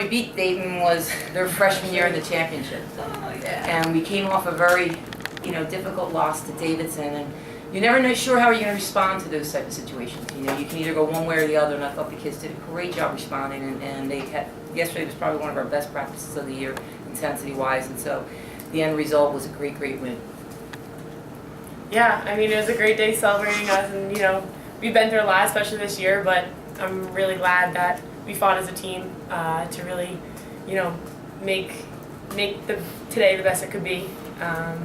we beat Dayton was their freshman year in the championship. Yeah. And we came off a very, difficult loss to Davidson, and you're never know sure how you're going to respond to those type of situations. You can either go one way or the other, and I thought the kids did a great job responding, and yesterday was probably one of our best practices of the year, intensity-wise, and so the end result was a great, great win. Yeah, I mean, it was a great day celebrating us, and, we've been through a lot, especially this year, but I'm really glad that we fought as a team to really, make today the best it could be. I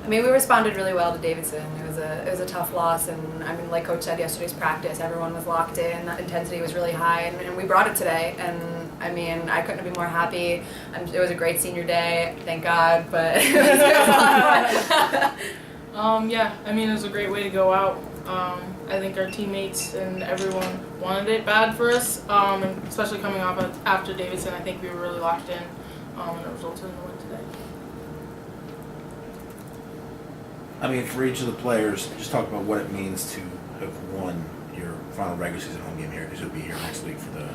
mean, we responded really well to Davidson. It was a tough loss, and I mean, like Coach said, yesterday's practice, everyone was locked in. That intensity was really high, and we brought it today. And I mean, I couldn't be more happy. It was a great senior day, thank God. But it was a lot of fun. Yeah, I mean, it was a great way to go out. I think our teammates and everyone wanted it bad for us, and especially coming off after Davidson. I think we were really locked in, and it resulted in the win today. I mean, for each of the players, just talk about what it means to have won your final regular season home game here, because you'll be here next week for the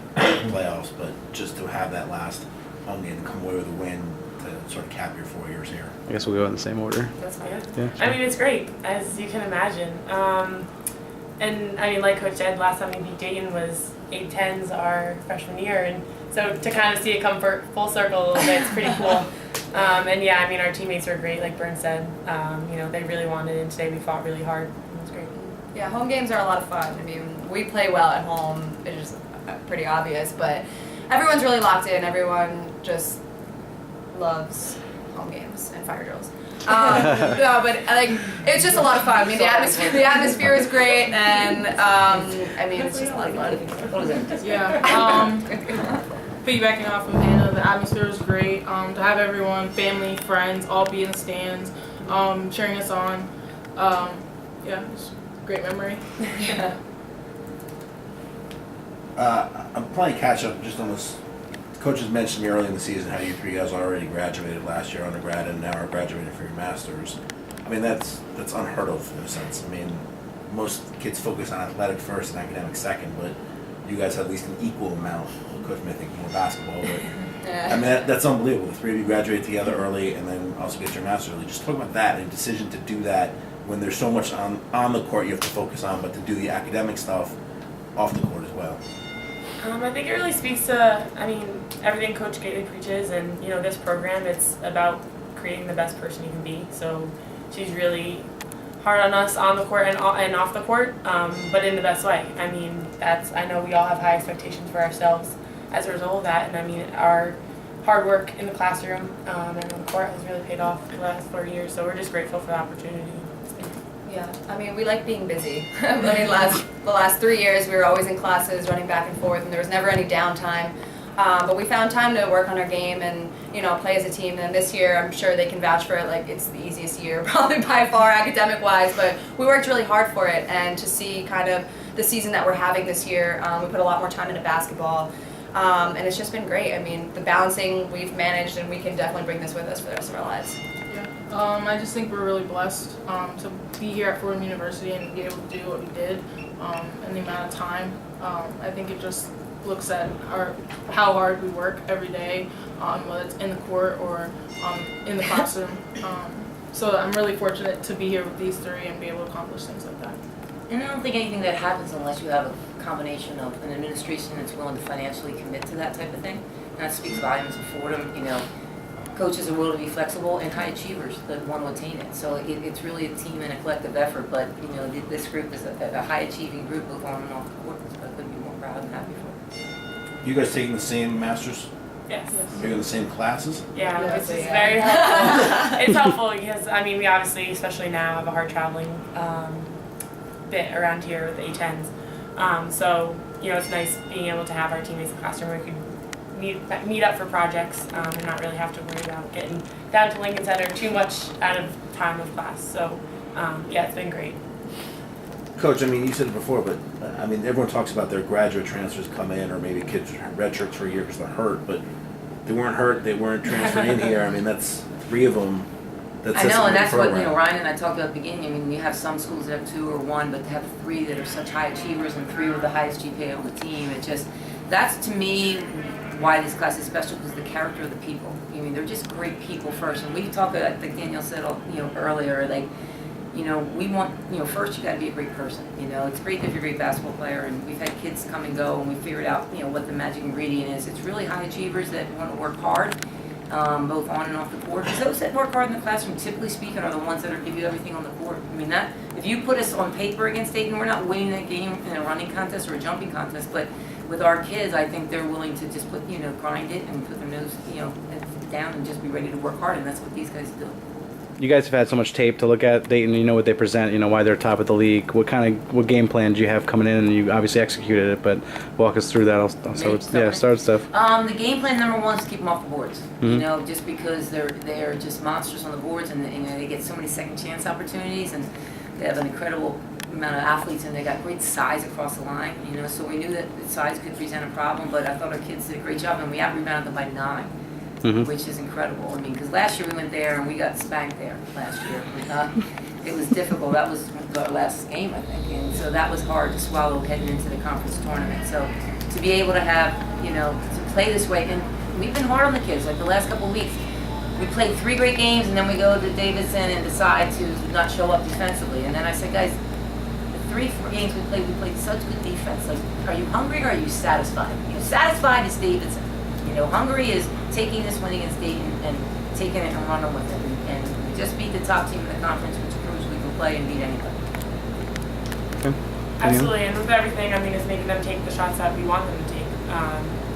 playoffs, but just to have that last home game and come away with a win to sort of cap your 4 years here. I guess we'll go in the same order. That's fine. Yeah, I mean, it's great, as you can imagine. And I mean, like Coach said, last time we beat Dayton was 8-10s our freshman year, and so to kind of see it come full circle a little bit, it's pretty cool. And yeah, I mean, our teammates were great, like Burns said. They really wanted it, and today we fought really hard. It was great. Yeah, home games are a lot of fun. I mean, we play well at home. It's just pretty obvious, but everyone's really locked in. Everyone just loves home games and fire drills. No, but it's just a lot of fun. I mean, the atmosphere is great, and I mean, it's just a lot of fun. Yeah. Piggybacking off of Hannah, the atmosphere was great. To have everyone, family, friends, all be in the stands, cheering us on. Yeah, it was a great memory. Yeah. I'm playing catch up just on this. Coaches mentioned me early in the season how you three guys already graduated last year undergrad and now are graduating for your masters. I mean, that's unheard of in a sense. I mean, most kids focus on athletic first and academic second, but you guys have at least an equal amount. Coach may think more basketball, but I mean, that's unbelievable. The three of you graduate together early and then also get your master's early. Just talk about that, and decision to do that when there's so much on the court you have to focus on, but to do the academic stuff off the court as well. I think it really speaks to, everything Coach Gaitley preaches, and, this program, it's about creating the best person you can be. So she's really hard on us on the court and off the court, but in the best way. I mean, I know we all have high expectations for ourselves as a result of that, and I mean, our hard work in the classroom and on the court has really paid off the last 4 years, so we're just grateful for the opportunity. Yeah, I mean, we like being busy. I mean, the last 3 years we were always in classes, running back and forth, and there was never any downtime. But we found time to work on our game and, play as a team. And this year, I'm sure they can vouch for it. Like, it's the easiest year, probably by far, academic-wise. But we worked really hard for it, and to see kind of the season that we're having this year, we put a lot more time into basketball, and it's just been great. I mean, the balancing we've managed, and we can definitely bring this with us for the rest of our lives. I just think we're really blessed to be here at Fordham University and be able to do what we did in the amount of time. I think it just looks at how hard we work every day, whether it's in the court or in the classroom. So I'm really fortunate to be here with these three and be able to accomplish things like that. And I don't think anything that happens unless you have a combination of an administration that's willing to financially commit to that type of thing. And that speaks volumes of Fordham. Coaches are willing to be flexible and high achievers that want to attain it. So it's really a team and a collective effort. But this group is a high achieving group both on and off the court. So I couldn't be more proud and happy for. You guys taking the same masters? Yes. You're in the same classes? Yeah, Yeah, which so is yeah. very helpful. It's helpful because, we obviously, especially now, have a hard traveling bit around here with the A10s. So, it's nice being able to have our teammates in the classroom where we can meet up for projects and not really have to worry about getting down to Lincoln Center too much out of time of class. So, it's been great. Coach, you said it before, but everyone talks about their graduate transfers come in, or maybe kids redshirts for a year because they're hurt, but they weren't hurt, they weren't transferred in here. That's 3 of them. I know, and that's what Ryan and I talked about at the beginning. You have some schools that have 2 or 1, but to have 3 that are such high achievers and 3 with the highest GPA on the team, that's to me why this class is special, because the character of the people. I mean, they're just great people first. And we talk, like Danielle said, earlier, like, we want, first you got to be a great person. It's great if you're a great basketball player, and we've had kids come and go, and we figured out, what the magic ingredient is. It's really high achievers that want to work hard, both on and off the court. Because those that work hard in the classroom, typically speaking, are the ones that give you everything on the court. I mean, that if you put us on paper against Dayton, we're not winning that game in a running contest or a jumping contest, but with our kids, I think they're willing to just put, grind it and put their nose, down and just be ready to work hard, and that's what these guys do. You guys have had so much tape to look at Dayton. You know what they present. You know why they're top of the league. What game plan do you have coming in? And you obviously executed it, but walk us through that. I'll start with stuff. The game plan number one is to keep them off the boards. Just because they're just monsters on the boards, and they get so many second chance opportunities, and they have an incredible amount of athletes, and they got great size across the line. So we knew that size could present a problem, but I thought our kids did a great job, and we out-rebounded them by 9. Which is incredible. I mean, because last year we went there and we got spanked there last year. It was difficult. That was our last game, I think. And so that was hard to swallow heading into the conference tournament. So to be able to have, to play this way, and we've been hard on the kids. Like the last couple of weeks, we played 3 great games, and then we go to Davidson and decide to not show up defensively. And then I said, guys, the 3-4 games we played such good defense. Like, are you hungry or are you satisfied? Satisfied is Davidson. Hungry is taking this win against Dayton and taking it and running with it, and just beat the top team in the conference, which proves we can play and beat anybody. Absolutely, and with everything, it's making them take the shots that we want them to take.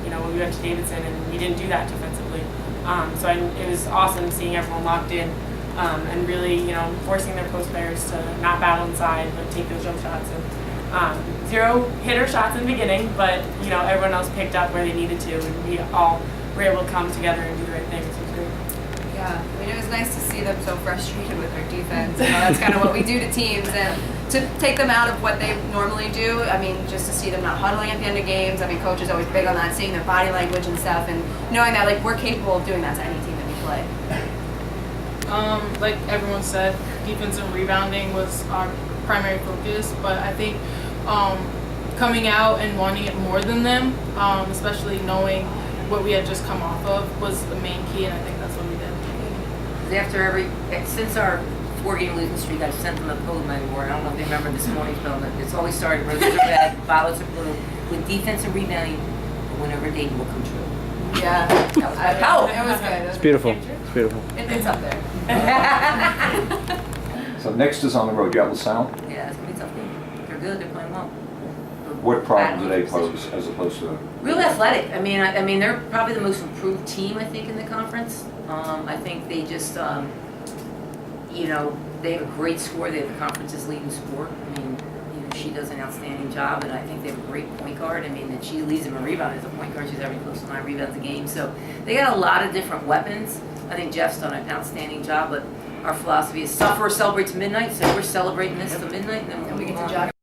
When we went to Davidson, and we didn't do that defensively. So it was awesome seeing everyone locked in, and really, forcing their post players to not battle inside, but take those jump shots. And 0 hitter shots in the beginning, but everyone else picked up where they needed to, and we all were able to come together and do the right things. It was great. Yeah, it was nice to see them so frustrated with their defense. That's kind of what we do to teams, and to take them out of what they normally do. Just to see them not huddling at the end of games. Coach is always big on that, seeing their body language and stuff, and knowing that we're capable of doing that to any team that we play. Like everyone said, defense and rebounding was our primary focus, but I think coming out and wanting it more than them, especially knowing what we had just come off of, was the main key, and I think that's what we did. Since our 4-game losing streak, I've sent them a code anymore. I don't know if they remember this morning's bill, but it's always started roses are red, violets are blue. With defense and rebounding, whenever Dayton will come true. Yeah, it was good. It's beautiful. It's beautiful. It's up there. So next is on the road. You have LaSalle. Yeah, it's going to be a tough game. They're good. They're playing well. What problem do they pose as opposed to? Real athletic. I mean, they're probably the most improved team, I think, in the conference. I think they just, they have a great score. They have the conference's leading score. She does an outstanding job, and I think they have a great point guard. And she leads them in rebound as a point guard. She's averaging close to 9 rebounds a game. So they got a lot of different weapons. I think Jeff's done an outstanding job, but our philosophy is suffer, celebrate to midnight. So we're celebrating this to midnight, and then And we get to move on. jog